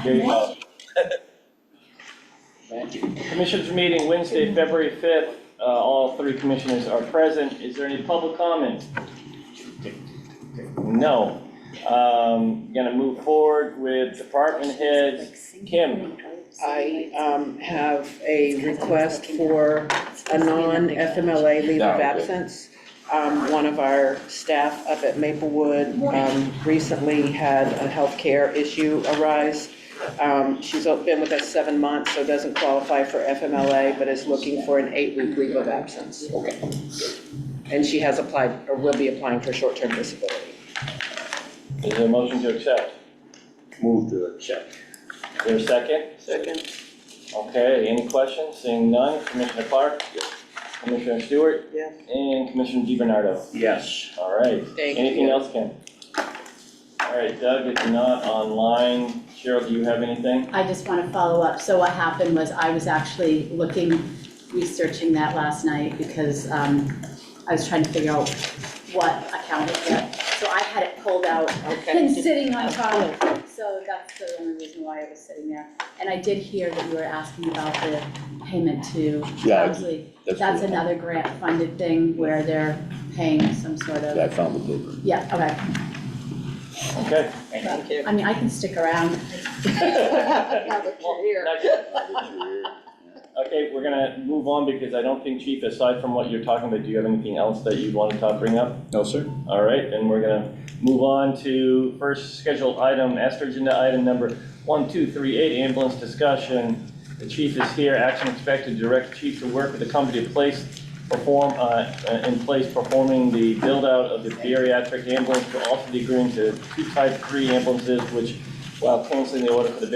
There you go. Commissioners meeting Wednesday, February 5th. All three commissioners are present. Is there any public comment? No. Gonna move forward with department heads. Kim. I have a request for a non-FMLA leave of absence. One of our staff up at Maplewood recently had a healthcare issue arise. She's been with us 7 months, so doesn't qualify for FMLA, but is looking for an 8-week leave of absence. Okay. And she has applied, or will be applying for short-term disability. Is there a motion to accept? Move to accept. Is there a second? Second. Okay, any questions? Seeing none, Commissioner Clark? Yes. Commissioner Stewart? Yes. And Commissioner DiBernardo? Yes. All right. Thank Anything you. else, Kim? All right, Doug is not online. Cheryl, do you have anything? I just want to follow up. So what happened was I was actually researching that last night because I was trying to figure out what account it was. So I had it pulled out and sitting on top. So that's the only reason why I was sitting there. And I did hear that you were asking about the payment to Helmsley. That's another grant funded thing where they're paying some sort of. I found the paper. Yeah, okay. Okay. Thank you. I mean, I can stick around. Well, not yet. Okay, we're gonna move on because I don't think, Chief, aside from what you're talking about, do you have anything else that you want to bring up? No, sir. All right, then we're gonna move on to first scheduled item, master agenda item number 1238, ambulance discussion. The chief is here. Action expected to direct the chief to work with the company in place performing the build out of the bariatric ambulance to also the agreeing to 2 type 3 ambulances, which while canceling the order for the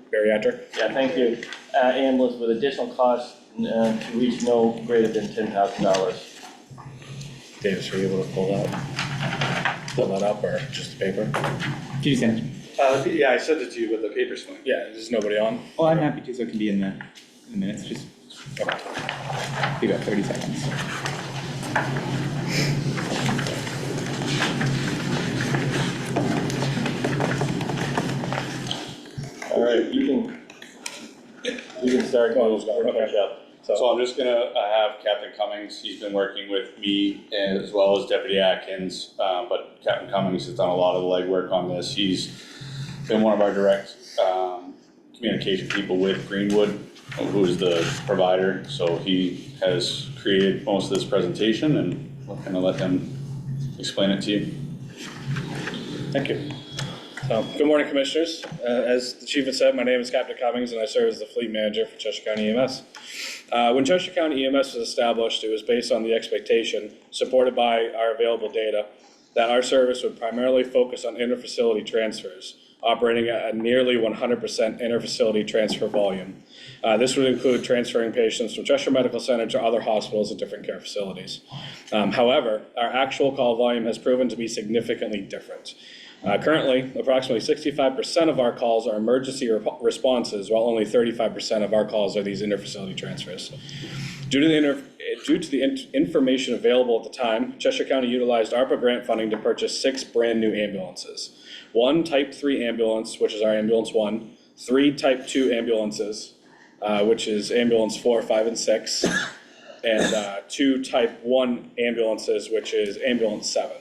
bariatric, yeah, thank you, ambulance with additional costs to reach no greater than $10,000. Davis, were you able to pull that up, or just the paper? Did you send it? Yeah, I sent it to you, but the paper's fine. Yeah, there's nobody on? Well, I'm happy to, so it can be in the minutes, just give it 30 seconds. All right, you can start going, finish up. So I'm just gonna have Captain Cummings, he's been working with me as well as Deputy Atkins, but Captain Cummings has done a lot of the legwork on this. He's been one of our direct communication people with Greenwood, who is the provider. So he has created most of this presentation, and we're gonna let him explain it to you. Thank you. Good morning, Commissioners. As the Chief has said, my name is Captain Cummings, and I serve as the Fleet Manager for Cheshire County EMS. When Cheshire County EMS was established, it was based on the expectation, supported by our available data, that our service would primarily focus on interfacility transfers, operating at a nearly 100% interfacility transfer volume. This would include transferring patients from Cheshire Medical Center to other hospitals and different care facilities. However, our actual call volume has proven to be significantly different. Currently, approximately 65% of our calls are emergency responses, while only 35% of our calls are these interfacility transfers. Due to the information available at the time, Cheshire County utilized ARPA grant funding to purchase 6 brand new ambulances. 1 Type 3 ambulance, which is our Ambulance 1, 3 Type 2 ambulances, which is Ambulance 4, 5, and 6, and 2 Type 1 ambulances, which is Ambulance 7.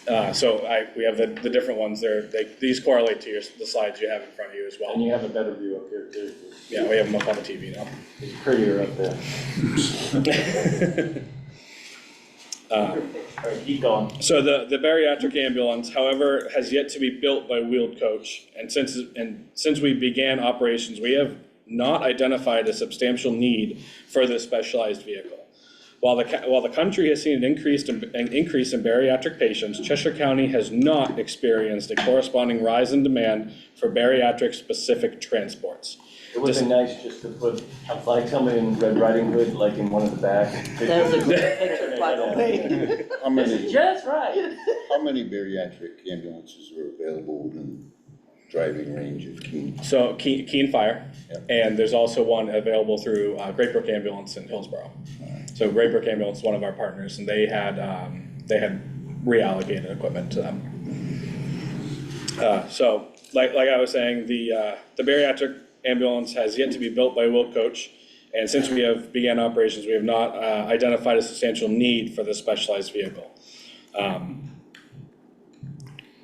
We have the different ones there. These correlate to the slides you have in front of you as well. And you have a better view up here too. Yeah, we have them up on the TV now. It's prettier up there. All right, keep going. So the bariatric ambulance, however, has yet to be built by Wheeled Coach. And since we began operations, we have not identified a substantial need for this specialized vehicle. While the country has seen an increase in bariatric patients, Cheshire County has not experienced a corresponding rise in demand for bariatric-specific transports. It would be nice just to put, like somebody in Red Riding Hood, like in one of the back. That was a great picture, by the way. How many, Just right. how many bariatric ambulances are available in driving range of Keene? So Keene Fire, and there's also one available through Great Brook Ambulance in Hillsborough. So Great Brook Ambulance is one of our partners, and they had reallocated equipment to them. So like I was saying, the bariatric ambulance has yet to be built by Will Coach. And since we have began operations, we have not identified a substantial need for this specialized vehicle.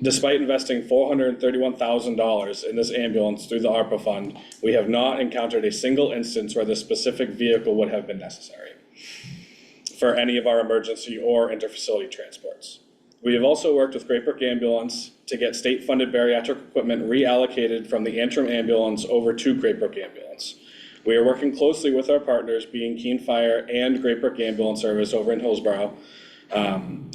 Despite investing $431,000 in this ambulance through the ARPA fund, we have not encountered a single instance where this specific vehicle would have been necessary for any of our emergency or interfacility transports. We have also worked with Great Brook Ambulance to get state-funded bariatric equipment reallocated from the Antrim ambulance over to Great Brook Ambulance. We are working closely with our partners, being Keene Fire and Great Brook Ambulance Service over in Hillsborough,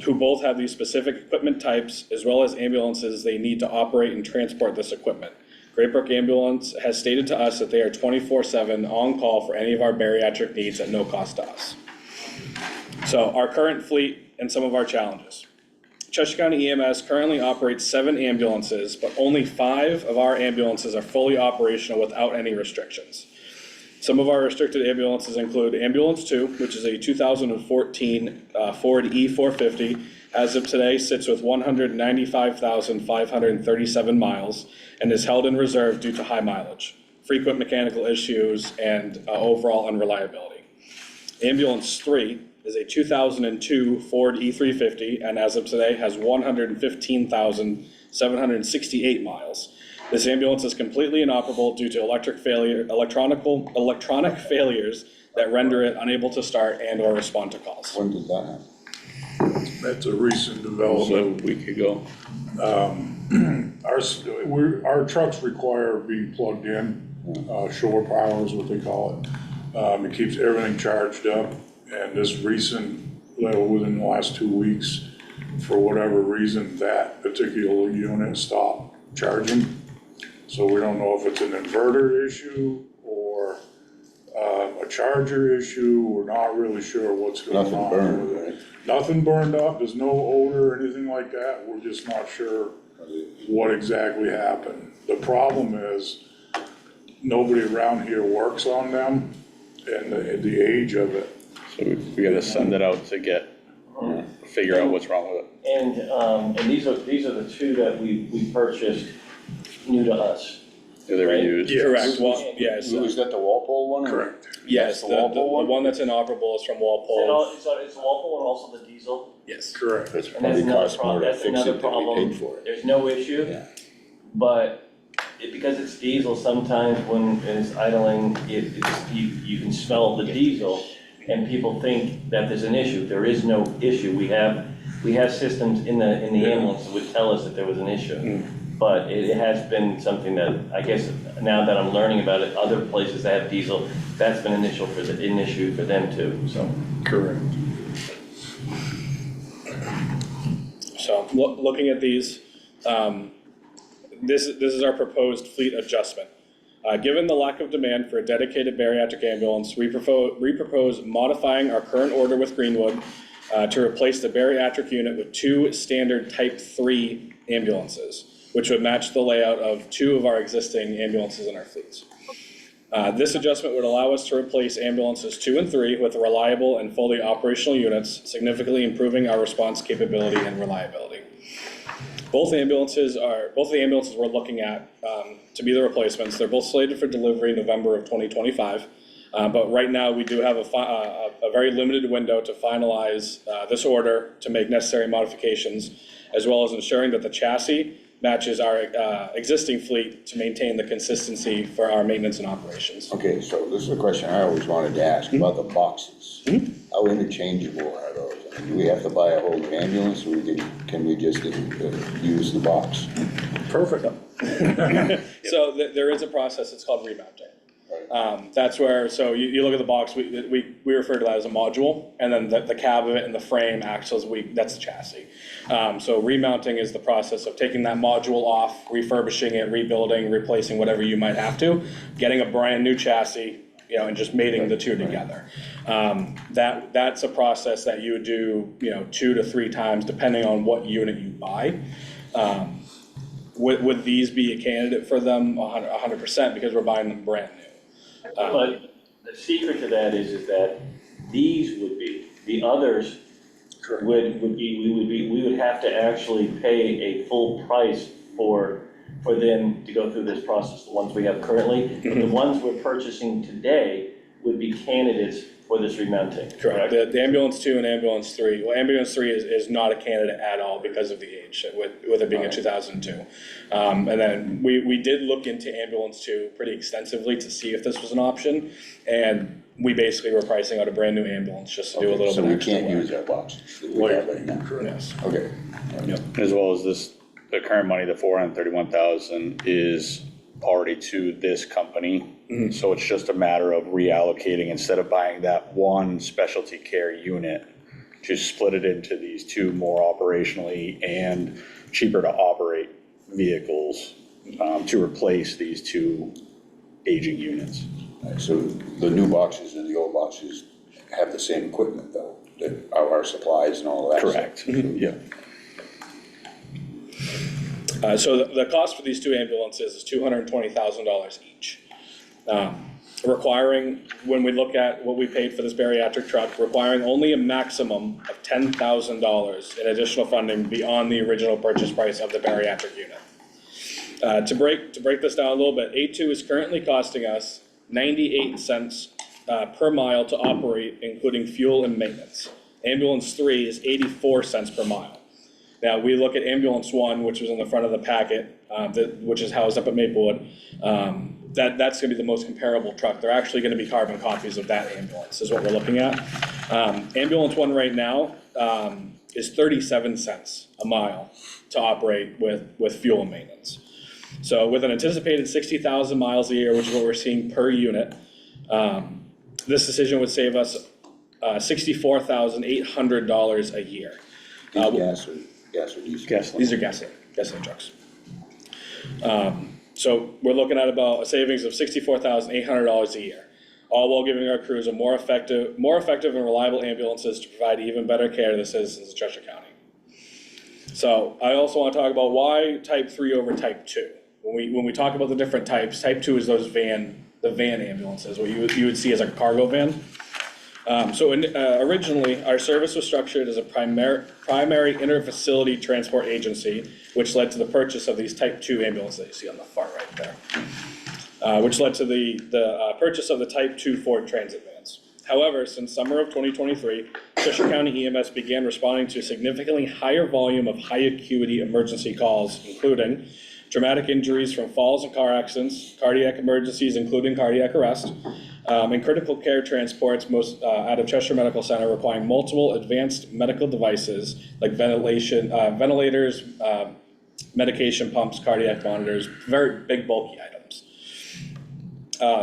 who both have these specific equipment types as well as ambulances they need to operate and transport this equipment. Great Brook Ambulance has stated to us that they are 24/7 on call for any of our bariatric needs at no cost to us. So our current fleet and some of our challenges. Cheshire County EMS currently operates 7 ambulances, but only 5 of our ambulances are fully operational without any restrictions. Some of our restricted ambulances include Ambulance 2, which is a 2014 Ford E450. As of today, sits with 195,537 miles and is held in reserve due to high mileage, frequent mechanical issues, and overall unreliability. Ambulance 3 is a 2002 Ford E350, and as of today has 115,768 miles. This ambulance is completely inoperable due to electronic failures that render it unable to start and or respond to calls. When did that happen? That's a recent development. a week ago. Our trucks require being plugged in, shore power is what they call it. It keeps everything charged up, and this recent, within the last 2 weeks, for whatever reason, that particular unit stopped charging. So we don't know if it's an inverter issue or a charger issue. We're not really sure what's going Nothing on. burned, right? Nothing burned up, there's no odor or anything like that. We're just not sure what exactly happened. The problem is, nobody around here works on them and the age of it. So we gotta send it out to figure out what's wrong with it. And these are the 2 that we purchased new to us. They were Right. used. Yes. Correct, well, yes, Was that the Walpole one? or- Correct. yes, the the Walpole one? one that's inoperable is from And Walpole. it's Walpole and also the diesel. Yes. Correct. That's And that's probably another cost more problem, to that's fix another it than we problem. paid for it. There's no issue, Yeah. but because it's diesel, sometimes when it's idling, you can smell the diesel and people think that there's an issue. There is no issue. We have systems in the ambulance that would tell us that there was an issue. But it has been something that, I guess, now that I'm learning about it, other places that have diesel, that's been an issue for them too, so. Correct. So looking at these, this is our proposed fleet adjustment. Given the lack of demand for a dedicated bariatric ambulance, we propose modifying our current order with Greenwood to replace the bariatric unit with 2 standard Type 3 ambulances, which would match the layout of 2 of our existing ambulances in our fleets. This adjustment would allow us to replace ambulances 2 and 3 with reliable and fully operational units, significantly improving our response capability and reliability. Both the ambulances we're looking at to be the replacements. They're both slated for delivery November of 2025. But right now, we do have a very limited window to finalize this order to make necessary modifications, as well as ensuring that the chassis matches our existing fleet to maintain the consistency for our maintenance and operations. Okay, so this is a question I always wanted to ask about the boxes. How interchangeable are those? I mean, do we have to buy a whole ambulance, or can we just use the box? Perfect. So there is a process, it's called remounting. That's where, so you look at the box, we refer to that as a module, and then the cab of it and the frame acts as that's the chassis. So remounting is the process of taking that module off, refurbishing it, rebuilding, replacing whatever you might have to, getting a brand new chassis, and just mating the 2 together. That's a process that you would do, 2 to 3 times, depending on what unit you buy. Would these be a candidate for them 100% because we're buying them brand new? But the secret to that is that these would be, the others would be, we would have to actually pay a full price for for them to go through this process, the ones we have currently. But the ones we're purchasing today would be candidates for this remounting, correct? The ambulance 2 and ambulance 3, well, ambulance 3 is not a candidate at all because of the age, with it being a 2002. And then we did look into ambulance 2 pretty extensively to see if this was an option, and we basically were pricing out a brand new ambulance just to do a little So bit we extra can't work. use our boxes that we have right now? Yes. Okay. As well as this, the current money, the 431,000 is already to this company. So it's just a matter of reallocating, instead of buying that one specialty care unit, just split it into these two more operationally and cheaper to operate vehicles to replace these two aging units. Right, so the new boxes and the old boxes have the same equipment though, that our supplies and all of that stuff. Correct, yeah. So the cost for these two ambulances is $220,000 each. Requiring, when we look at what we paid for this bariatric truck, requiring only a maximum of $10,000 in additional funding beyond the original purchase price of the bariatric unit. To break this down a little bit, A2 is currently costing us 98 cents per mile to operate, including fuel and maintenance. Ambulance 3 is 84 cents per mile. Now, we look at ambulance 1, which was in the front of the packet, which is housed up at Maplewood. That's gonna be the most comparable truck. They're actually gonna be carbon copies of that ambulance, is what we're looking at. Ambulance 1 right now is 37 cents a mile to operate with fuel and maintenance. So with an anticipated 60,000 miles a year, which is what we're seeing per unit, this decision would save us $64,800 a year. Gas or diesel? Gasoline. These are gasoline trucks. So we're looking at about a savings of $64,800 a year, all while giving our crews a more effective and reliable ambulances to provide even better care to the citizens of Cheshire County. So I also want to talk about why Type 3 over Type 2. When we talk about the different types, Type 2 is the van ambulances, what you would see as a cargo van. Originally, our service was structured as a primary inter-facility transport agency, which led to the purchase of these Type 2 ambulances that you see on the far right there, which led to the purchase of the Type 2 Ford Transit vans. However, since summer of 2023, Cheshire County EMS began responding to a significantly higher volume of high acuity emergency calls, including traumatic injuries from falls and car accidents, cardiac emergencies, including cardiac arrest, and critical care transports out of Cheshire Medical Center requiring multiple advanced medical devices like ventilators, medication pumps, cardiac monitors, very big bulky items.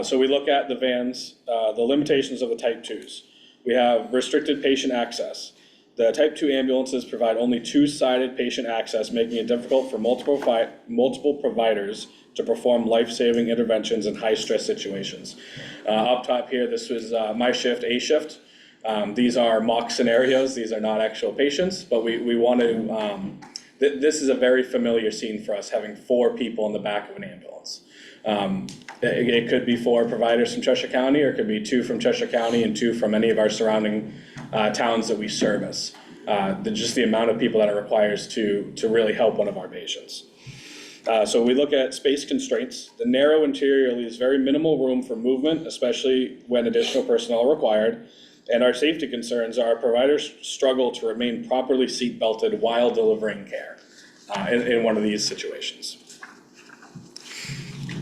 So we look at the vans, the limitations of the Type 2s. We have restricted patient access. The Type 2 ambulances provide only two-sided patient access, making it difficult for multiple providers to perform life-saving interventions in high-stress situations. Up top here, this was my shift, A shift. These are mock scenarios. These are not actual patients, but we want to, this is a very familiar scene for us, having 4 people in the back of an ambulance. It could be 4 providers from Cheshire County, or it could be 2 from Cheshire County and 2 from any of our surrounding towns that we service. Just the amount of people that it requires to really help one of our patients. So we look at space constraints. The narrow interior leaves very minimal room for movement, especially when additional personnel are required. And our safety concerns are providers struggle to remain properly seat belted while delivering care in one of these situations.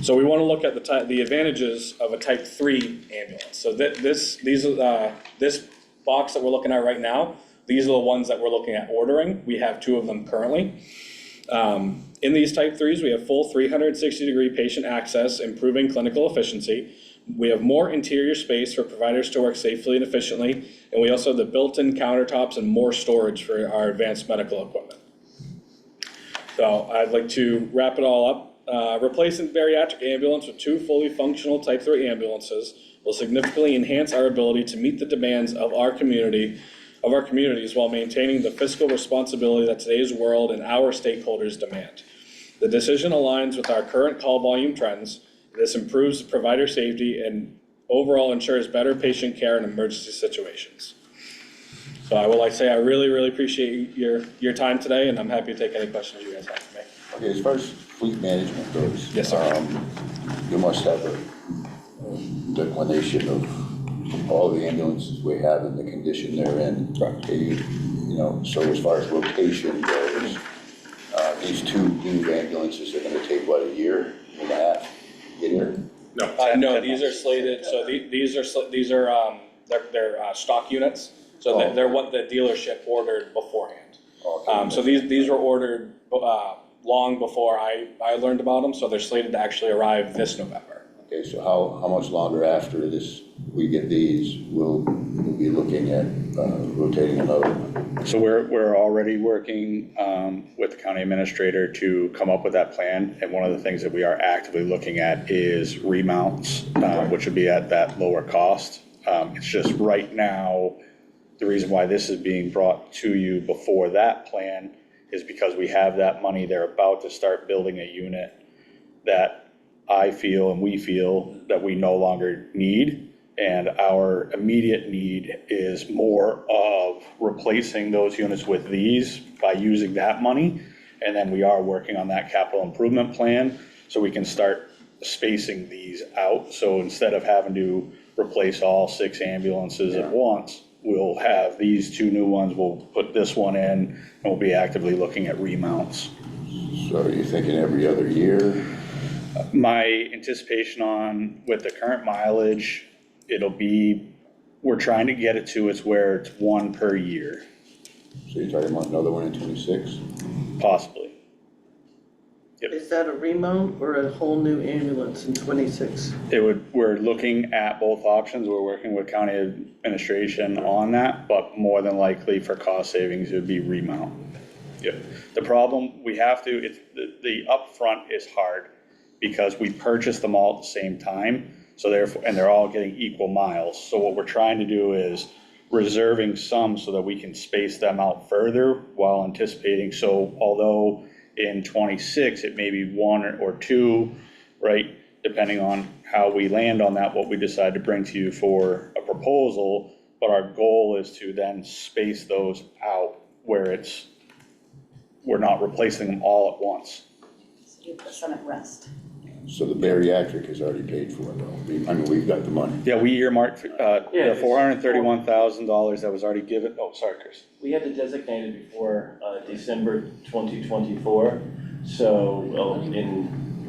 So we want to look at the advantages of a Type 3 ambulance. So this box that we're looking at right now, these are the ones that we're looking at ordering. We have 2 of them currently. In these Type 3s, we have full 360-degree patient access, improving clinical efficiency. We have more interior space for providers to work safely and efficiently, and we also have the built-in countertops and more storage for our advanced medical equipment. So I'd like to wrap it all up. Replacing the bariatric ambulance with 2 fully functional Type 3 ambulances will significantly enhance our ability to meet the demands of our communities while maintaining the fiscal responsibility that today's world and our stakeholders demand. The decision aligns with our current call volume trends. This improves provider safety and overall ensures better patient care in emergency situations. So I would like to say I really, really appreciate your time today, and I'm happy to take any questions you guys have for me. Okay, as far as fleet management goes. Yes, sir. You must have a declination of all the ambulances we have and the condition they're in. Correct. You know, so as far as rotation goes, these two new ambulances are gonna take, what, a year and a half to get here? No, these are slated, so these are, they're stock units, so they're what the dealership ordered beforehand. Okay. So these were ordered, long before I learned about them, so they're slated to actually arrive this November. Okay, so how much longer after this, we get these, we'll be looking at rotating another one? So we're already working with the county administrator to come up with that plan. And one of the things that we are actively looking at is remounts, which would be at that lower cost. It's just right now, the reason why this is being brought to you before that plan is because we have that money. They're about to start building a unit that I feel and we feel that we no longer need. And our immediate need is more of replacing those units with these by using that money. And then we are working on that capital improvement plan so we can start spacing these out. So instead of having to replace all 6 ambulances at once, we'll have these 2 new ones, we'll put this one in, and we'll be actively looking at remounts. So are you thinking every other year? My anticipation on, with the current mileage, it'll be, we're trying to get it to, it's where it's 1 per year, So you're talking about another one in 26? possibly. Is that a remount or a whole new ambulance in 26? We're looking at both options, we're working with county administration on that, but more than likely for cost savings, it would be remount. Yep. The problem, we have to, it's, the upfront is hard, because we purchase them all at the same time, so therefore, and they're all getting equal miles. So what we're trying to do is reserving some so that we can space them out further while anticipating. So although in 26, it may be 1 or 2, right? Depending on how we land on that, what we decide to bring to you for a proposal. But our goal is to then space those out where we're not replacing them all at once. So you put some at rest. So the bariatric is already paid for, though. I mean, we've got the money. Yeah, we earmarked, the Yeah, $431,000 that was already given, oh, sorry, Chris. We had to designate it before December 2024, so in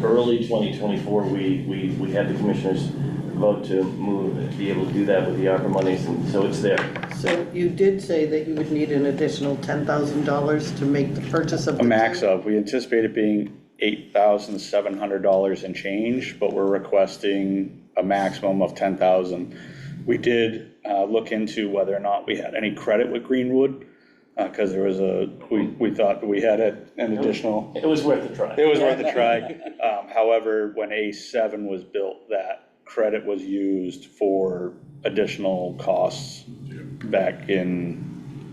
early 2024, we had the commissioners vote to be able to do that with the ARPA monies, and so it's there. So you did say that you would need an additional $10,000 to make the purchase of the A max tank? of, we anticipate it being $8,700 and change, but we're requesting a maximum of $10,000. We did look into whether or not we had any credit with Greenwood, because there was we thought we had an additional. It was worth a try. It was worth a try. However, when A7 was built, that credit was used for additional costs back in.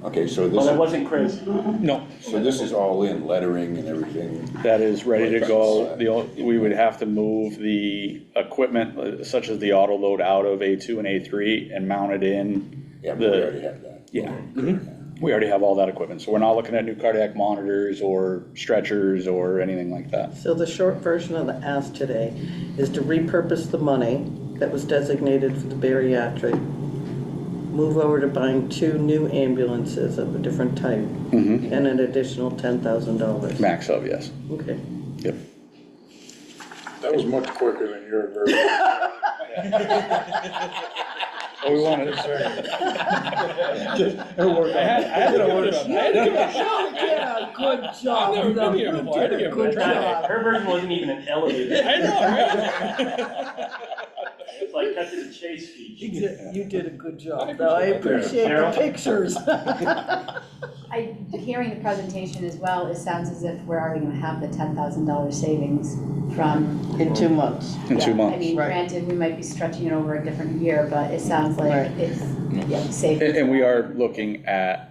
Okay, so Well, that this, wasn't crazy. No, so this is all in, lettering and everything? that is ready to go. We would have to move the equipment, such as the auto load, out of A2 and A3 and mount it in. Yeah, but we already have that. Yeah. We already have all that equipment, so we're not looking at new cardiac monitors or stretchers or anything like that. So the short version of the ask today is to repurpose the money that was designated for the bariatric, move over to buying 2 new ambulances of a different type, and an additional $10,000. Max of, yes. Okay. Yep. That was much quicker than your version. We wanted to I had to work on that. You did a good job. I've never been here before. I had to give it a try. Her version wasn't even an elevator. I know, right? It's like cut to the chase speech. You did a good job. No, I appreciate the pictures. Hearing the presentation as well, it sounds as if we're already gonna have the $10,000 savings from. In 2 months. In 2 Yeah, months. I mean, Right. granted, we might be stretching it over a different year, but it sounds like Right. it's, savings. And we are looking at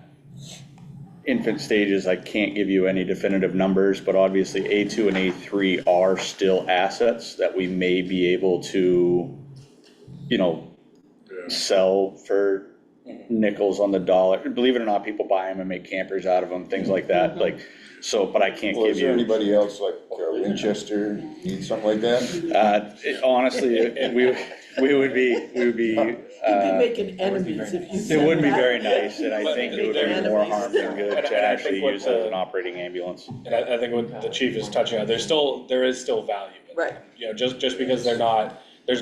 infant stages. I can't give you any definitive numbers, but obviously A2 and A3 are still assets that we may be able to, sell for nickels on the dollar. Believe it or not, people buy them and make campers out of them, things like that. Like, So, but I can't Well, give is there you, anybody else like Winchester need something like that? honestly, we would be, You'd be making enemies if you it said wouldn't be that. very nice, and I think it would be more harm than good And to I actually think what use it as the- an operating ambulance. And I think what the chief is touching on, there is still value in it. Right. You know, just because there's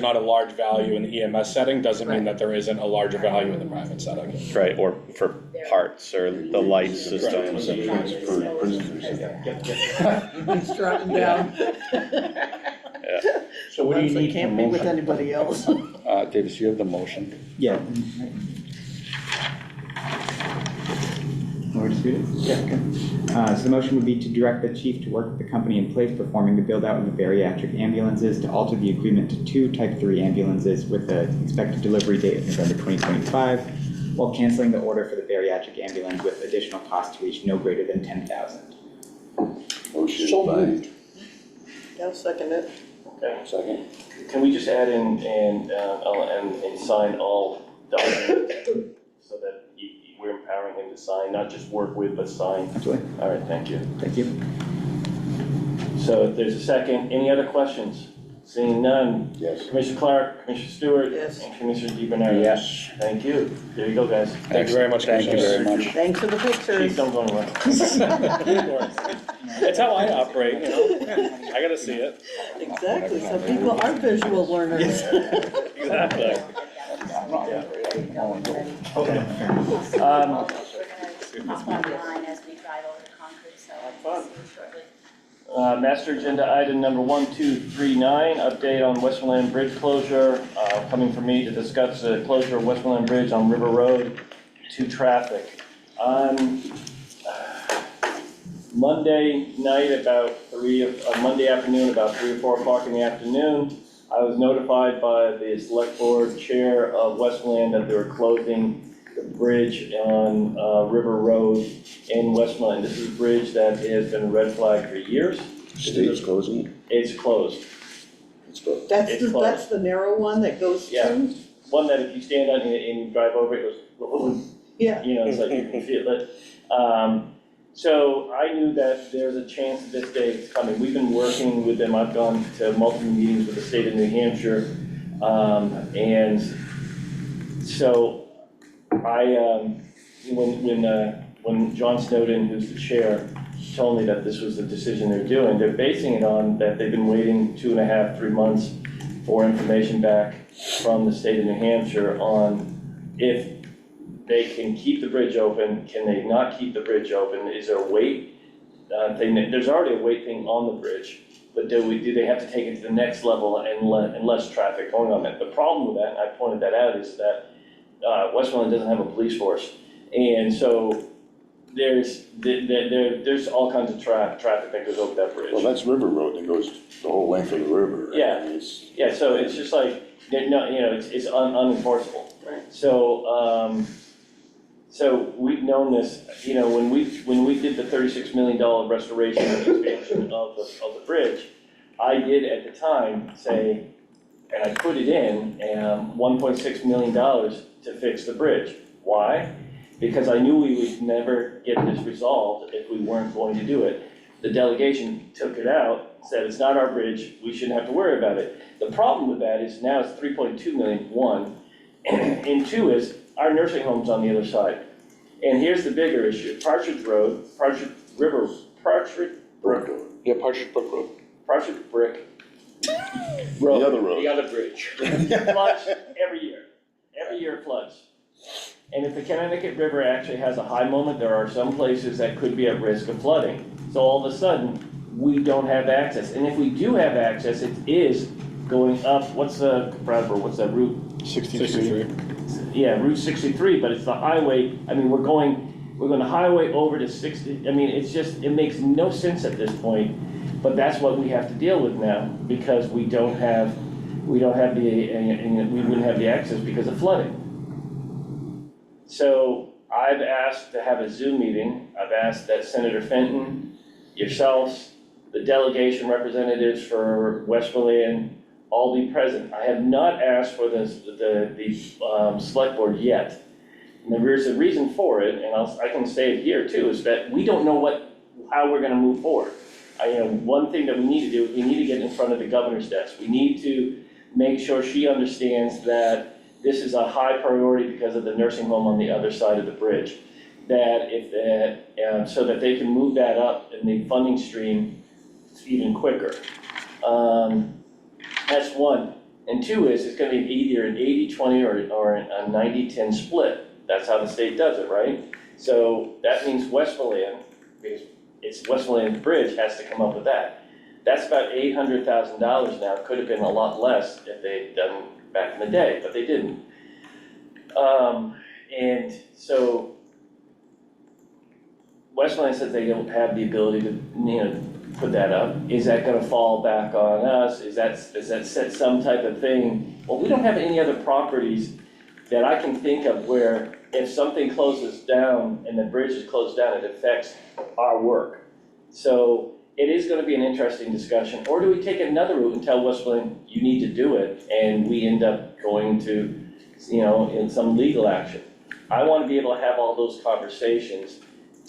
not a large value in the EMS setting, doesn't mean that there isn't a larger value in the private setting. Right, or for parts or the light systems and. For prisoners. He's trotting down. So what do you Ones that need can't from be with motion? anybody else. Davis, you have the motion? Yeah. Want me to read it? Yeah. Okay. So the motion would be to direct the chief to work with the company in place performing the build-out of the bariatric ambulances to alter the agreement to 2 Type 3 ambulances with an expected delivery date of November 2025, while canceling the order for the bariatric ambulance with additional costs to reach no greater than $10,000. Motion So by, moved. I'll second it. Okay. second. Can we just add in and sign all documents so that we're empowering him to sign, not just work with, but sign? Absolutely. All right, thank you. Thank you. So if there's a second, any other questions? Seeing none, Yes. Commissioner Clark, Commissioner Stewart. Yes. And Commissioner DiBernardo. Yes. Thank you. There you go, guys. Thank you very much, Thank you Commissioners. very much. Thanks for the Chief, pictures. don't go anywhere. It's how I operate, you know, I gotta see it. Exactly, some people are visual learners. Exactly. Um, Hop online as we drive over to Concord, so I'll see you shortly. Master agenda item number 1239, update on Westmoreland Bridge closure. Coming from me to discuss the closure of Westmoreland Bridge on River Road to traffic. On Monday night Monday afternoon, about 3 or 4 o'clock in the afternoon, I was notified by the select board chair of Westmoreland that they were closing the bridge on River Road in Westmoreland. This is a bridge that has been red flagged for years. State's closing it. It's closed. Let's go. That's the narrow one that goes Yeah. through? One that if you stand on it and you drive over it, it goes, Yeah. you know, it's like you can feel it. So I knew that there's a chance that this day is coming. We've been working with them. I've gone to multiple meetings with the state of New Hampshire. And so when John Snowden, who's the chair, told me that this was the decision they're doing, they're basing it on that they've been waiting 2.5, 3 months for information back from the state of New Hampshire on if they can keep the bridge open, can they not keep the bridge open, is there a wait thing? There's already a wait thing on the bridge, but do they have to take it to the next level and less traffic going on it? The problem with that, and I pointed that out, is that Westmoreland doesn't have a police force. And so there's all kinds of traffic that goes over that bridge. Well, that's River Road that goes the whole length of the river. Yeah. I mean, it's- Yeah, so it's just like, it's unenforceable. Right. So we've known this, when we did the $36 million restoration and expansion of the bridge, I did at the time say, and I put it in, $1.6 million to fix the bridge. Why? Because I knew we would never get this resolved if we weren't going to do it. The delegation took it out, said it's not our bridge, we shouldn't have to worry about it. The problem with that is now it's 3.2 million, one, and two is our nursing home's on the other side. And here's the bigger issue, Partridge Road, Partridge Brook Road. Yeah, Partridge Brook Road. Partridge Brick The other road. The other bridge. Floods every year. Every year it floods. And if the Connecticut River actually has a high moment, there are some places that could be at risk of flooding. So all of a sudden, we don't have access. And if we do have access, it is going up, what's that route? 63. Yeah, Route 63, but it's the highway, I mean, we're going to highway over to 60, I mean, it makes no sense at this point, but that's what we have to deal with now, because we wouldn't have the access because of flooding. So I've asked to have a Zoom meeting, I've asked that Senator Fenton, yourselves, the delegation representatives for Westmoreland, all be present. I have not asked for the select board yet. And there's a reason for it, and I can say it here too, is that we don't know what how we're gonna move forward. One thing that we need to do is we need to get in front of the governor's desk. We need to make sure she understands that this is a high priority because of the nursing home on the other side of the bridge. So that they can move that up in the funding stream even quicker. That's one. And two is, it's gonna be either an 80-20 or a 90-10 split. That's how the state does it, right? So that means Westmoreland, because it's Westmoreland's bridge, has to come up with that. That's about $800,000 now. Could have been a lot less if they'd done back in the day, but they didn't. And so Westmoreland says they don't have the ability to, put that up. Is that gonna fall back on us? Does that set some type of thing? Well, we don't have any other properties that I can think of where if something closes down and the bridge is closed down, it affects our work. So it is gonna be an interesting discussion. Or do we take another route and tell Westmoreland, you need to do it, and we end up going to, in some legal action? I wanna be able to have all those conversations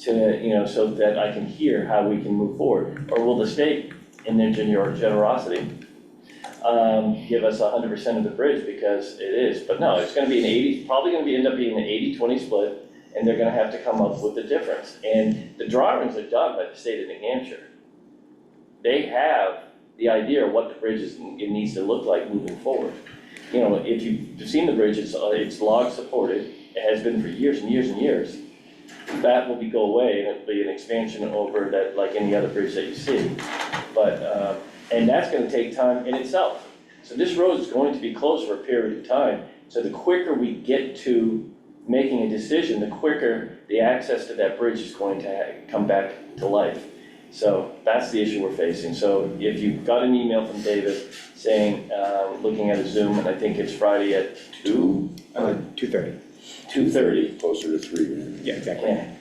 to, so that I can hear how we can move forward. Or will the state, in their generosity, give us 100% of the bridge because it is? But no, it's gonna be probably gonna end up being an 80-20 split, and they're gonna have to come up with the difference. And the drawings are done by the state of New Hampshire. They have the idea of what the bridge it needs to look like moving forward. If you've seen the bridge, it's log supported. It has been for years and years and years. That will go away, and it'll be an expansion over that, like any other bridge that you see. But, and that's gonna take time in itself. So this road is going to be closed for a period of time. So the quicker we get to making a decision, the quicker the access to that bridge is going to come back to life. So that's the issue we're facing. So if you got an email from David saying, looking at a Zoom, and I think it's Friday at 2:30. 2:30. Closer to 3, man. Yeah, exactly. Yeah.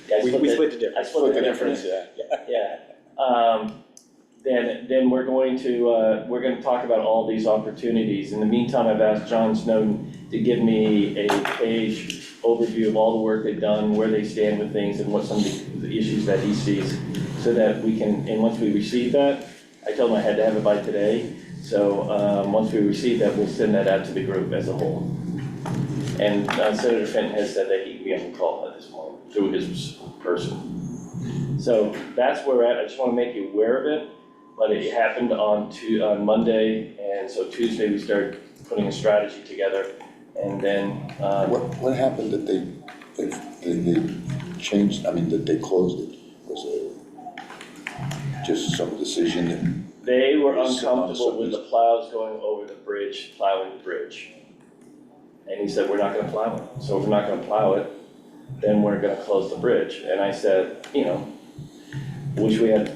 Yeah, We split the I difference. split the difference. Yeah. Then we're going to talk about all these opportunities. In the meantime, I've asked John Snowden to give me a page overview of all the work they've done, where they stand with things, and what some of the issues that he sees, so that we can, and once we receive that, I told him I had to have it by today. So once we receive that, we'll send that out to the group as a whole. And Senator Fenton has said that he'd be on the call at this point through his person. So that's where we're at. I just want to make you aware of it. But it happened on Monday, and so Tuesday we started putting a strategy together, and then. What happened that they changed, that they closed it? Was it just some decision that? They were uncomfortable with the plows going over the bridge, plowing the bridge. And he said, we're not gonna plow it. So if we're not gonna plow it, then we're gonna close the bridge. And I said, wish we had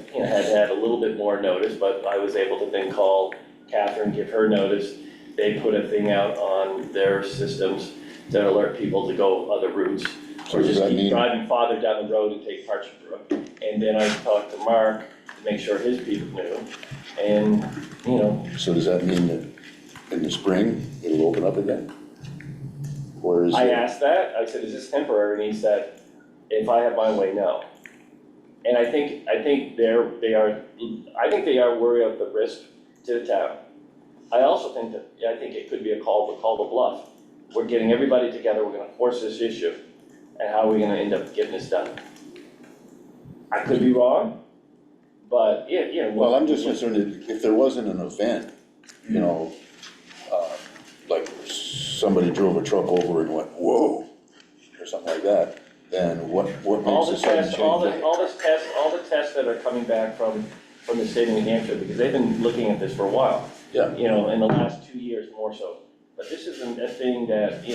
a little bit more notice, but I was able to then call Catherine, give her notice. They put a thing out on their systems to alert people to go other routes. So Or does just that keep mean- driving farther down the road and take Parchment Brook. And then I talked to Mark to make sure his people knew. And, So does that mean that in the spring, it'll open up again? Or is I it? asked that, I said, is this temporary? And he said, if I have my way, no. And I think they are worried of the risk to the town. I also think it could be a call to bluff. We're getting everybody together, we're gonna force this issue, and how are we gonna end up getting this done? I could be wrong, but Well, I'm just concerned if there wasn't an event, like somebody drove a truck over and went, whoa, or something like that, then what all makes the a sudden tests, change? all the tests that are coming back from the state of New Hampshire, because they've been looking at this for a while. Yeah. In the last 2 years more so. But this isn't a thing that,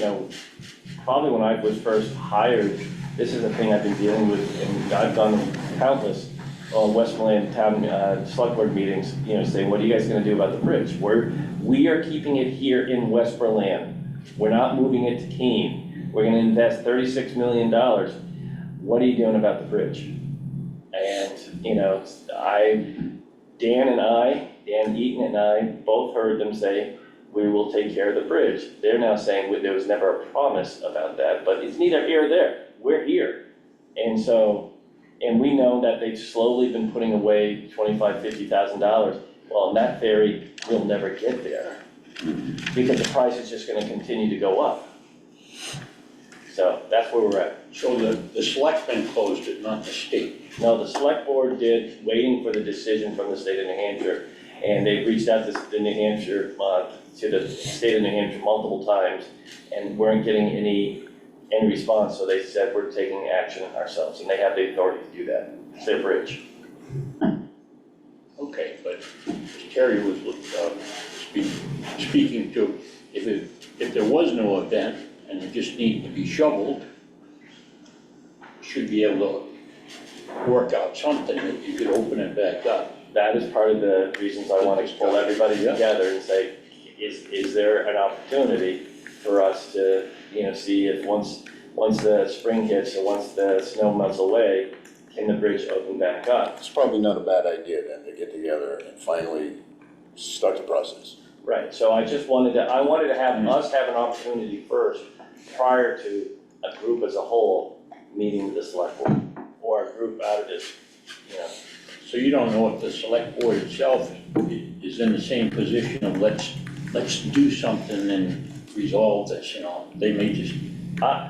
probably when I was first hired, this is a thing I've been dealing with, and I've done countless Westmoreland town select board meetings, saying, what are you guys gonna do about the bridge? We are keeping it here in Westmoreland. We're not moving it to Keene. We're gonna invest $36 million. What are you doing about the bridge? And, Dan Eaton and I both heard them say, we will take care of the bridge. They're now saying there was never a promise about that, but it's neither here or there. We're here. And so And we know that they've slowly been putting away $25,000-$50,000. Well, in that theory, we'll never get there because the price is just gonna continue to go up. So that's where we're at. So the selectmen closed it, not the state. No, the select board did, waiting for the decision from the state of New Hampshire. And they reached out to the New Hampshire, to the state of New Hampshire multiple times and weren't getting any response. So they said, we're taking action ourselves and they have the authority to do that. It's their bridge. Okay, but Terry was speaking to, if there was no event and it just needed to be shoveled, should be able to work out something that you could open it back up. That is part of the reasons I want to pull everybody together and say, is there an opportunity for us to, see if once the spring hits or once the snow melts away, can the bridge open back up? It's probably not a bad idea then to get together and finally start the process. Right, so I wanted to have us have an opportunity first, prior to a group as a whole meeting with the select board, or a group out of this, So you don't know if the select board itself is in the same position of let's do something and resolve this, They may just,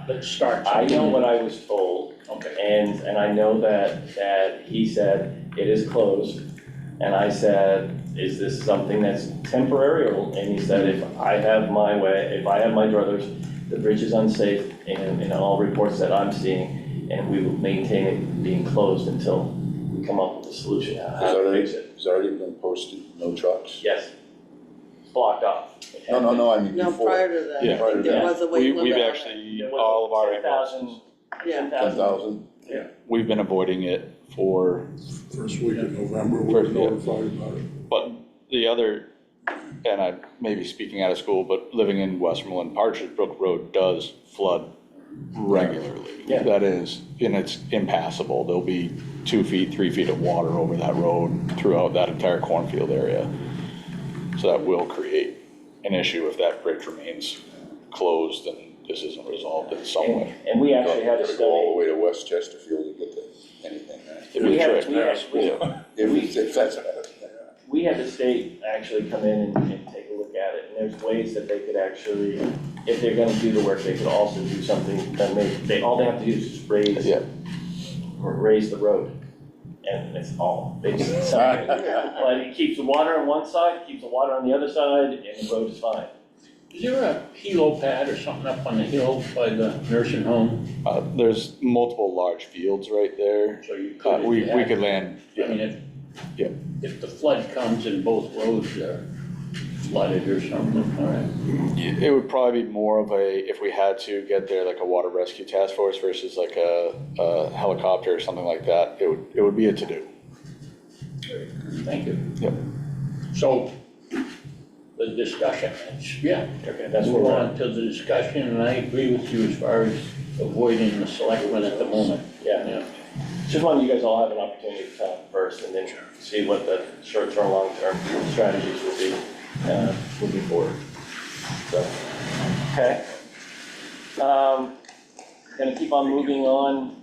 let's start I something. know what I was told, Okay. and I know that he said it is closed, and I said, is this something that's temporary? And he said, if I have my druthers, the bridge is unsafe in all reports that I'm seeing, and we will maintain it being closed until we come up with a solution how to fix it. It's already been posted, no trucks? Yes, it's blocked off. No, I mean No, before. prior to that, Yeah. I think there was a weight limit We've on it. actually, There was all of our 10,000 ambulances, Yeah. 10,000. 10,000? we've been avoiding it for, First week in November, we were First, yeah. notified about it. but the other, and I may be speaking out of school, but living in Westmoreland, Partridge Brook Road does flood regularly. Yeah. That is, and it's impassable. There'll be 2 feet, 3 feet of water over that road throughout that entire cornfield area. So that will create an issue if that bridge remains closed and this isn't resolved in some way. And we actually had a Gotta go all the study. way to West Chesterfield to get to anything, right? It'd be a trick. Yeah. If that's better. We had the state actually come in and take a look at it, and there's ways that they could actually, if they're gonna do the work, they could also do something that all they have to do is just raise the road. And that's all, they just, but it keeps the water on one side, keeps the water on the other side, and the road is fine. Is there a helo pad or something up on the hill by the nursing home? There's multiple large fields right there. So you could, if We you had- could land, I mean, Yeah. if the flood comes and both roads are flooded or something, all right. it would probably be more of if we had to get there, like a water rescue task force versus like a helicopter or something like that, it would be a to-do. Thank you. Yep. So, the discussion, Okay, that's where move we're at. on to the discussion, and I agree with you as far as avoiding the selectmen at the moment. Yeah. Just wanted you guys all have an opportunity to talk first, and then see what the short-term, long-term strategies would be, moving forward. So, okay. Gonna keep on moving on,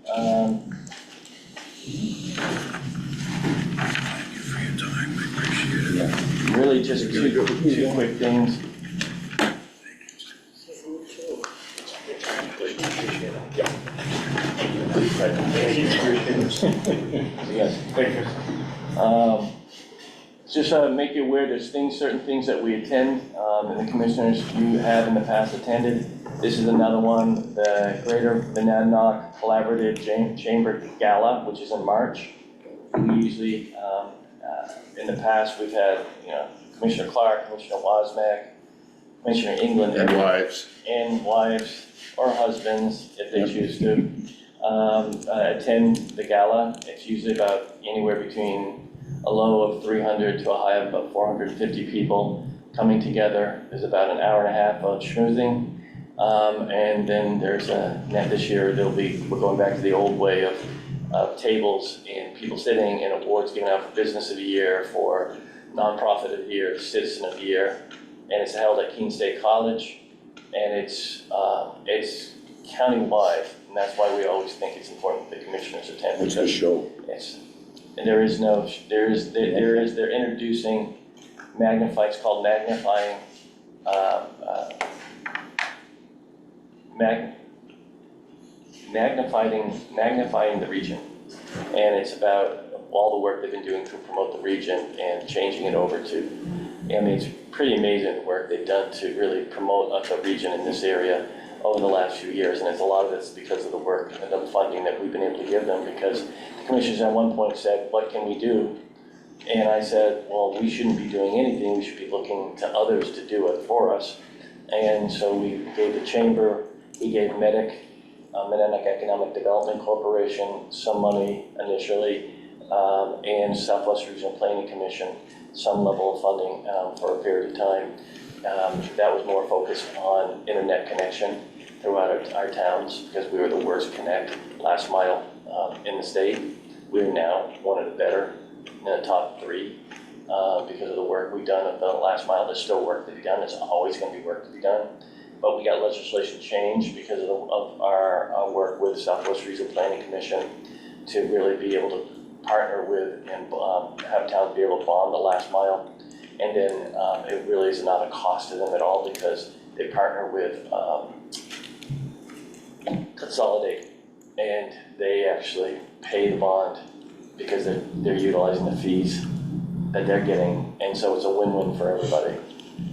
really just two quick things. Yes, pictures. Just make you aware, there's certain things that we attend, and the commissioners, you have in the past attended. This is another one, the Greater Monadnock Collaborative Chamber Gala, which is in March. We usually, in the past, we've had, Commissioner Clark, Commissioner Wozniak, Commissioner England. And wives. And wives or husbands, if they choose to, attend the gala. It's usually about anywhere between a low of 300 to a high of about 450 people coming together. There's about an hour and a half of schmoozing. And then there's this year, we're going back to the old way of tables and people sitting and awards given out for Business of the Year, for Nonprofit of the Year, Citizen of the Year. And it's held at Keene State College. And it's countywide, and that's why we always think it's important that the commissioners attend. What's the show? It's, and they're introducing it's called magnifying, magnifying the region. And it's about all the work they've been doing to promote the region and changing it over to, I mean, it's pretty amazing the work they've done to really promote the region in this area over the last few years. And it's a lot of it's because of the work and the funding that we've been able to give them, because the commissioners at one point said, what can we do? And I said, well, we shouldn't be doing anything. We should be looking to others to do it for us. And so we gave the chamber, we gave Mennonic Economic Development Corporation some money initially, and Southwest Regional Planning Commission some level of funding for a period of time. That was more focused on internet connection throughout our towns, because we were the worst connect last mile in the state. We're now one of the better, in the top 3, because of the work we've done at the last mile. There's still work to be done. There's always going to be work to be done. But we got legislation changed because of our work with Southwest Regional Planning Commission to really be able to partner with and have towns be able to bond the last mile. And then it really is not a cost to them at all, because they partner with Consolidate, and they actually pay the bond because they're utilizing the fees that they're getting. And so it's a win-win for everybody.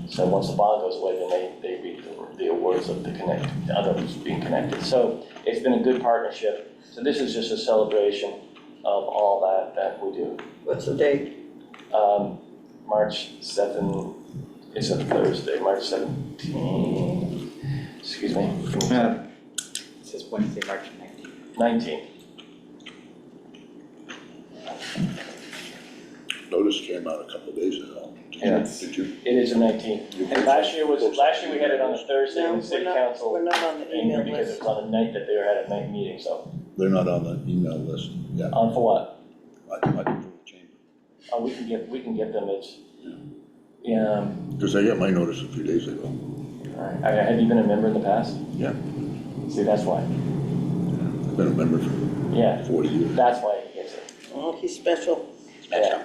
So once the bond goes away, then they reap the awards of the others being connected. So it's been a good partnership. So this is just a celebration of all that we do. What's the date? March 7th, it's a Thursday, March 17th, excuse me. It says Wednesday, March 19th. 19th. Notice came out a couple of days ago. Did you? It is the 19th. And last year we had it on a Thursday in the city council. We're not on the email Because list. it was on the night that they were at a night meeting, so. They're not on the email list, yeah. For what? I for the chamber. Oh, we can get them, it's, yeah. Because I got my notice a few days ago. Alright. Have you been a member in the past? Yeah. See, that's why. I've been a member for Yeah, 40 years. that's why he gets it. Oh, he's special. Yeah.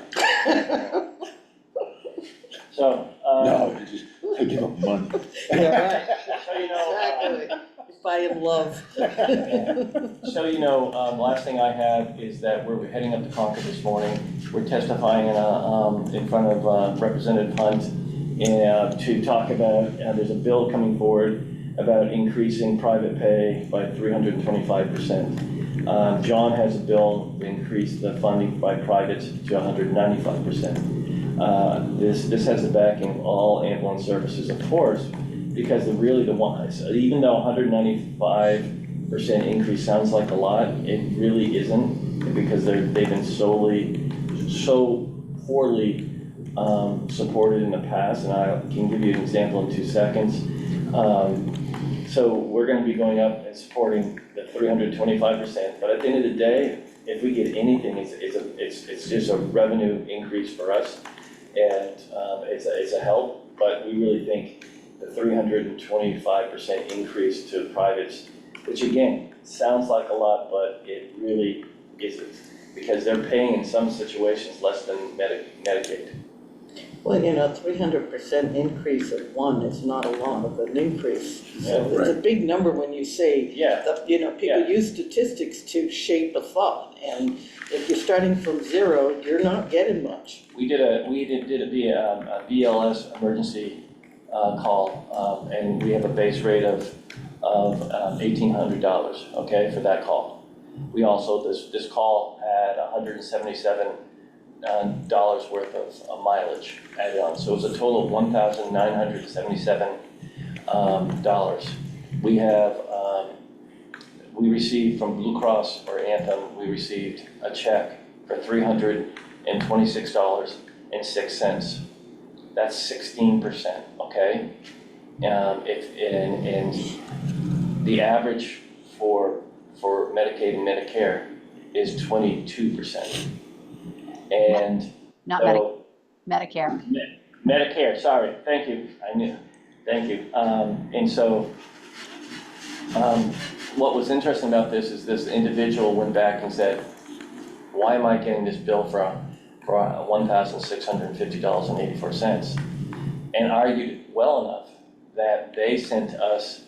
So, No, I give them money. Yeah, so you know, exactly. Buy him love. So, you know, last thing I have is that we're heading up to Concord this morning. We're testifying in front of Representative Hunt to talk about, there's a bill coming forward about increasing private pay by 325%. John has a bill to increase the funding by privates to 195%. This has the backing of all ambulance services, of course, because even though 195% increase sounds like a lot, it really isn't, because they've been so poorly supported in the past, and I can give you an example in 2 seconds. So we're going to be going up and supporting the 325%, but at the end of the day, if we get anything, it's just a revenue increase for us, and it's a help. But we really think the 325% increase to privates, which again sounds like a lot, but it really isn't, because they're paying in some situations less than Medicaid. Well, 300% increase at one is not a lot of an increase. So Yeah, it's a big number when you say, Yeah. people Yeah. use statistics to shape a thought. And if you're starting from 0, you're not getting much. We did a BLS emergency call, and we have a base rate of $1,800, okay, for that call. We also, this call had $177 worth of mileage added on, so it was a total of $1,977. We received from Blue Cross or Anthem, we received a check for $326.06. That's 16%, okay? And the average for Medicaid and Medicare is 22%. And Not so, Medicare. Medicare, sorry, thank you, thank you. And so, what was interesting about this is this individual went back and said, why am I getting this bill for $1,650.84? And argued well enough that they sent us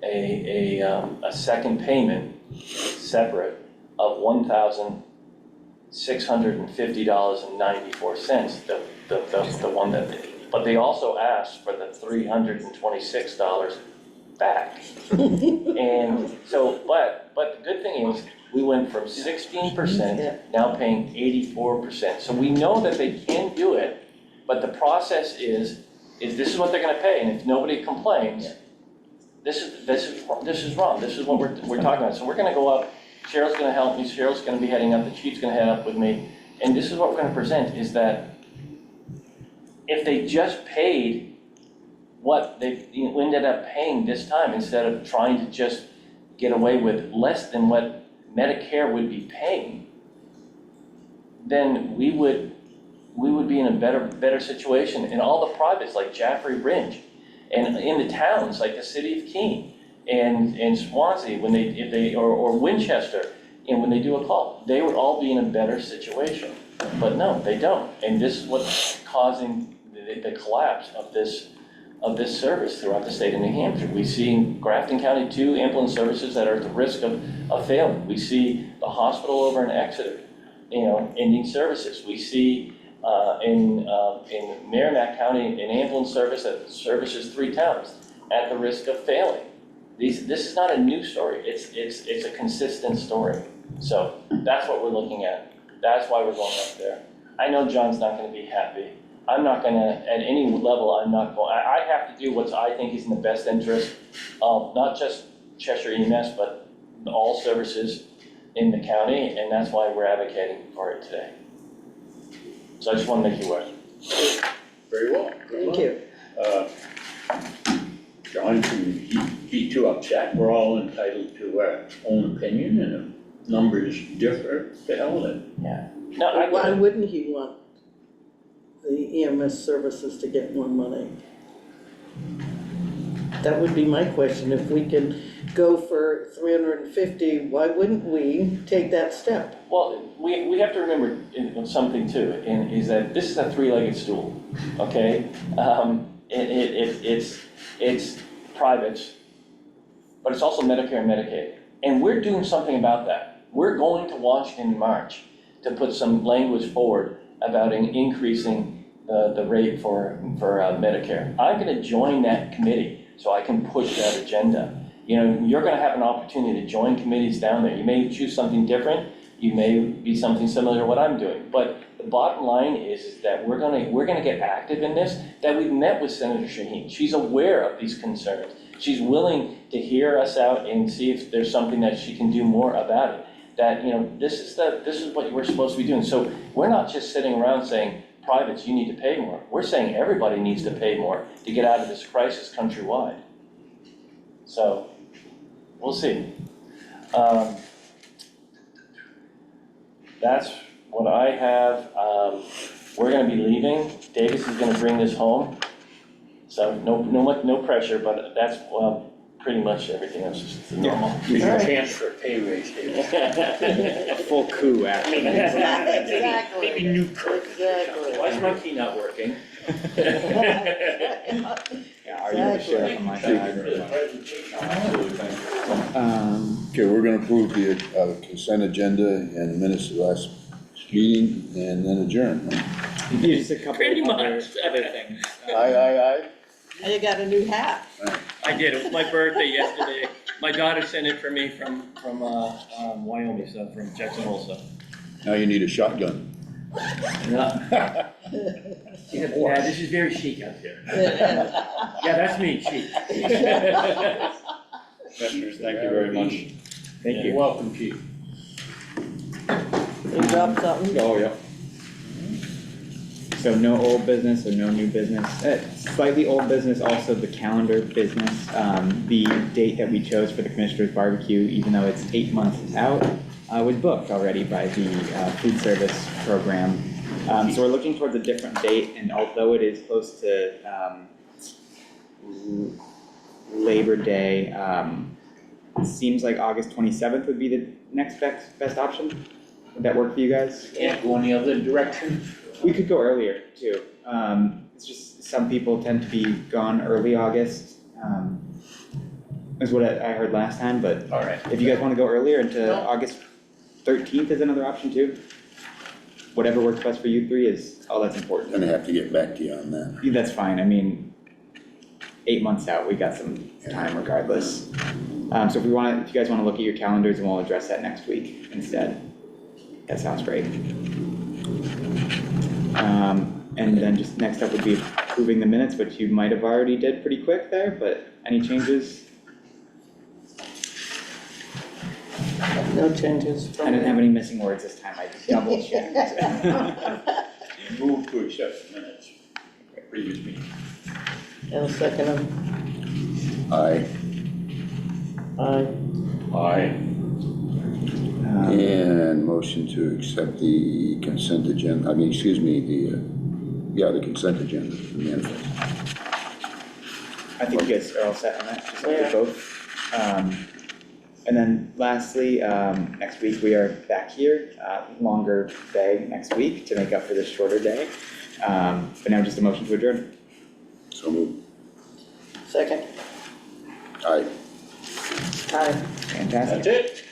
a second payment, separate, of $1,650.94, the one that, but they also asked for the $326 back. And so, but the good thing is, we went from 16% now paying 84%. So we know that they can do it, but the process is this is what they're gonna pay, and if nobody complains, this is wrong, this is what we're talking about. So we're gonna go up, Cheryl's gonna help me, Cheryl's gonna be heading up, the chief's gonna head up with me, and this is what we're gonna present, is that if they just paid what they ended up paying this time, instead of trying to just get away with less than what Medicare would be paying, then we would be in a better situation. And all the privates like Jaffrey Ringe, and in the towns like the city of Keene and Swansea, when or Winchester, and when they do a call, they would all be in a better situation. But no, they don't. And this is what's causing the collapse of this service throughout the state of New Hampshire. We see in Grafton County 2 ambulance services that are at the risk of failing. We see the hospital over in Exeter, ending services. We see in Merrimack County an ambulance service that services 3 towns at the risk of failing. This is not a new story. It's a consistent story. So that's what we're looking at. That's why we're going up there. I know John's not going to be happy. I'm not going to, at any level, I have to do what I think is in the best interest of not just Cheshire EMS, but all services in the county, and that's why we're advocating for it today. So I just want to make you aware. Very well. Thank you. John, shouldn't be too upset. We're all entitled to our own opinion, and if numbers differ, to hell with it. Yeah. No, Why wouldn't he want the EMS services to get more money? That would be my question. If we can go for 350, why wouldn't we take that step? Well, we have to remember something too, and is that this is a 3-legged stool, okay? It's privates, but it's also Medicare and Medicaid. And we're doing something about that. We're going to Washington in March to put some language forward about increasing the rate for Medicare. I'm gonna join that committee so I can push that agenda. You're gonna have an opportunity to join committees down there. You may choose something different, you may be something similar to what I'm doing, but the bottom line is that we're gonna get active in this, that we've met with Senator Shaheen. She's aware of these concerns. She's willing to hear us out and see if there's something that she can do more about it. That, this is what we're supposed to be doing. So we're not just sitting around saying, privates, you need to pay more. We're saying everybody needs to pay more to get out of this crisis countrywide. So, we'll see. That's what I have. We're gonna be leaving. Davis is gonna bring this home. So no pressure, but that's, pretty much everything else is normal. There's a chance for a pay raise, David. A full coup, actually. Exactly. Maybe new perk. Exactly. Why is my key not working? Yeah, are you the sheriff on my side? Absolutely, thank you. Okay, we're gonna approve the consent agenda and the minutes of the last meeting and then adjourn. Just a couple Pretty of other much. things. Aye. And you got a new hat. I did. It was my birthday yesterday. My daughter sent it for me from Wyoming, so from Jackson Hole, so. Now you need a shotgun. Yeah, this is very chic out there. Yeah, that's me, chic. Commissioners, thank you very much. Thank You're you. welcome, chief. You dropped something? Oh, yeah. So no old business or no new business. Slightly old business, also the calendar business. The date that we chose for the Commissioner's Barbecue, even though it's 8 months out, was booked already by the food service program. So we're looking towards a different date, and although it is close to Labor Day, seems like August 27th would be the next best option. Would that work for you guys? Can't go any other direction? We could go earlier too. It's just some people tend to be gone early August, is what I heard last time, but All right. if you guys wanna go earlier into No. August 13th is another option too. Whatever works best for you three is all that's important. Gonna have to get back to you on that. That's fine, I mean, 8 months out, we got some time regardless. So if you guys wanna look at your calendars and we'll address that next week instead. That sounds great. And then just next up would be approving the minutes, which you might have already did pretty quick there, but any changes? No changes from I didn't have any missing words this time, I double checked. Move to accept the minutes, previous meeting. And second them. Aye. Aye. Aye. And motion to accept the consent agenda, the consent agenda, the manifest. I think you guys are all set on that, just like the both. And then lastly, next week we are back here, longer day next week to make up for this shorter day. But now just a motion to adjourn. So move. Second. Aye. Aye. Fantastic. That's it?